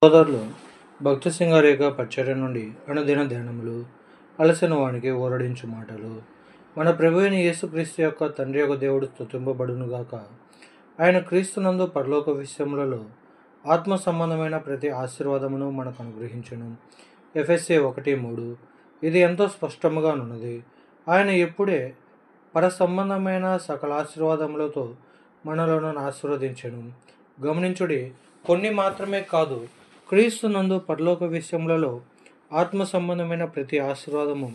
సోదరులు, భక్తి సింగారేఖ పచ్చడి నుండి అనుదిన ధ్యానములు, అలసిన వానికి ఓరడించు మాటలు. మన ప్రభు అయిన యేసుక్రీస్తు యొక్క తండ్రి యొక్క దేవుడు స్తుతింపబడునుగాక. ఆయన క్రీస్తునందు పరలోక విషయములలో ఆత్మ సంబంధమైన ప్రతి ఆశీర్వాదమును మనకు అనుగ్రహించును. ఎఫెస్సీ 1:3. ఇది ఎంతో స్పష్టముగా ఉన్నది. ఆయన ఎప్పుడే పర సంబంధమైన సకల ఆశీర్వాదములతో మనలను ఆశీర్వదించెను. గమనించుడి, కొన్ని మాత్రమే కాదు, క్రీస్తు నందు పరలోక విషయములలో ఆత్మ సంబంధమైన ప్రతి ఆశీర్వాదము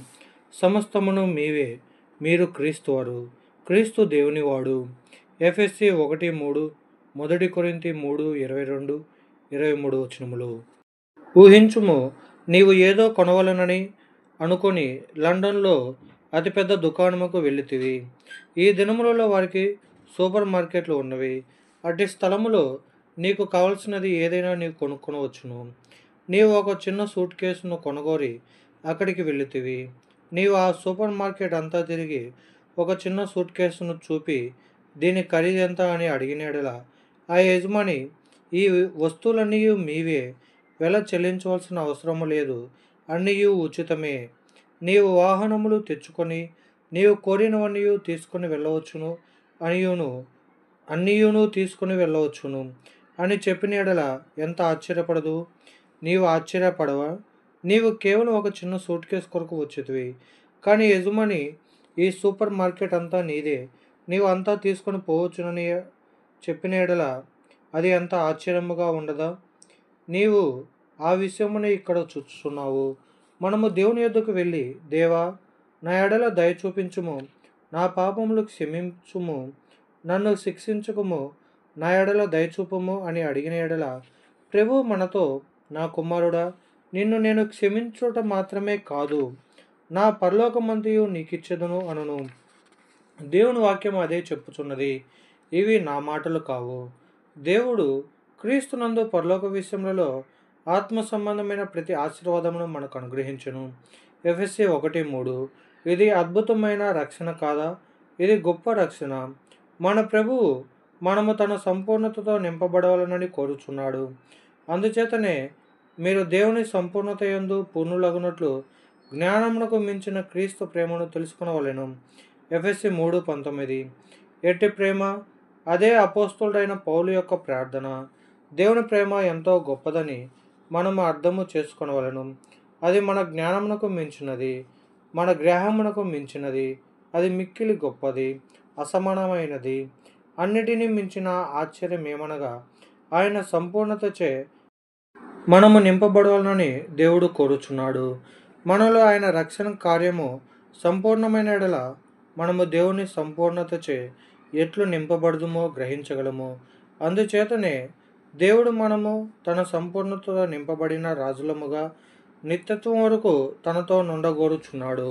సమస్తమును మీవే. మీరు క్రీస్తువారు, క్రీస్తు దేవునివాడు. ఎఫెస్సీ 1:3, 1 కొరింథీ 3:22, 23 వచనములు. ఊహించుము, నీవు ఏదో కొనవలనని అనుకొని లండన్లో అతిపెద్ద దుకాణముకు వెళ్ళితివి. ఈ దినములలో వారికి సూపర్ మార్కెట్లు ఉన్నవి. అట్టి స్థలములో నీకు కావలసినది ఏదైనా నీవు కొనుక్కొనవచ్చును. నీవు ఒక చిన్న సూట్ కేసును కొనగోరి అక్కడికి వెళ్ళితివి. నీవు ఆ సూపర్ మార్కెట్ అంతా తిరిగి ఒక చిన్న సూట్ కేసును చూపి దీని ఖరీదు ఎంత అని అడిగినడలా ఆ యజమాని, ఈ వస్తువులన్నీ మీవే, వెల చెల్లించవలసిన అవసరము లేదు, అన్నీ ఉచితమే, నీవు వాహనములు తెచ్చుకొని నీవు కోరినవన్నీ తీసుకొని వెళ్ళవచ్చును అన్నీయును తీసుకుని వెళ్ళవచ్చును అని చెప్పిన ఎడల ఎంత ఆశ్చర్యపడదు? నీవు ఆశ్చర్యపడవా? నీవు కేవలం ఒక చిన్న సూట్ కేసు కొరకు వచ్చితివి, కానీ యజమాని, ఈ సూపర్ మార్కెట్ అంతా నీదే, నీవు అంతా తీసుకొని పోవచ్చునని చెప్పిన ఎడల అది ఎంత ఆశ్చర్యముగా ఉండదా? నీవు ఆ విషయమునే ఇక్కడ చూస్తున్నావు. మనము దేవుని యొద్దకు వెళ్ళి, దేవా, నా ఎడల దయ చూపించుము, నా పాపములు క్షమించుము, నన్ను శిక్షించుకుము, నా ఎడల దయచూపము అని అడిగిన ఎడల ప్రభు మనతో, నా కుమారుడా, నిన్ను నేను క్షమించుట మాత్రమే కాదు, నా పరలోకమంతయు నీకిచ్చెదను అనును. దేవుని వాక్యం అదే చెప్పుచున్నది. ఇవి నా మాటలు కావు. దేవుడు క్రీస్తునందు పరలోక విషయములలో ఆత్మ సంబంధమైన ప్రతి ఆశీర్వాదమును మనకు అనుగ్రహించును. ఎఫెస్సీ 1:3. ఇది అద్భుతమైన రక్షణ కాదా? ఇది గొప్ప రక్షణ. మన ప్రభువు మనము తన సంపూర్ణతతో నింపబడవాలనని కోరుచున్నాడు. అందుచేతనే మీరు దేవుని సంపూర్ణత యందు పూర్ణులగునట్లు జ్ఞానమునకు మించిన క్రీస్తు ప్రేమను తెలుసుకొనవలెను. ఎఫెస్సీ 3:19. ఎట్టి ప్రేమ? అదే అపోస్తలుడైన పౌలు యొక్క ప్రార్థన. దేవుని ప్రేమ ఎంతో గొప్పదని మనము అర్థము చేసుకొనవలెను. అది మన జ్ఞానమునకు మించినది, మన గ్రహమునకు మించినది. అది మిక్కిలి గొప్పది, అసమానమైనది. అన్నిటినీ మించిన ఆశ్చర్యం ఏమనగా, ఆయన సంపూర్ణతచే మనము నింపబడాలని దేవుడు కోరుచున్నాడు. మనలో ఆయన రక్షణ కార్యము సంపూర్ణమైన ఎడల మనము దేవుని సంపూర్ణతచే ఎట్లు నింపబడదుమో గ్రహించగలము. అందుచేతనే దేవుడు మనము తన సంపూర్ణతతో నింపబడిన రాజులముగా నిత్యత్వం వరకు తనతో నుండగోరుచున్నాడు.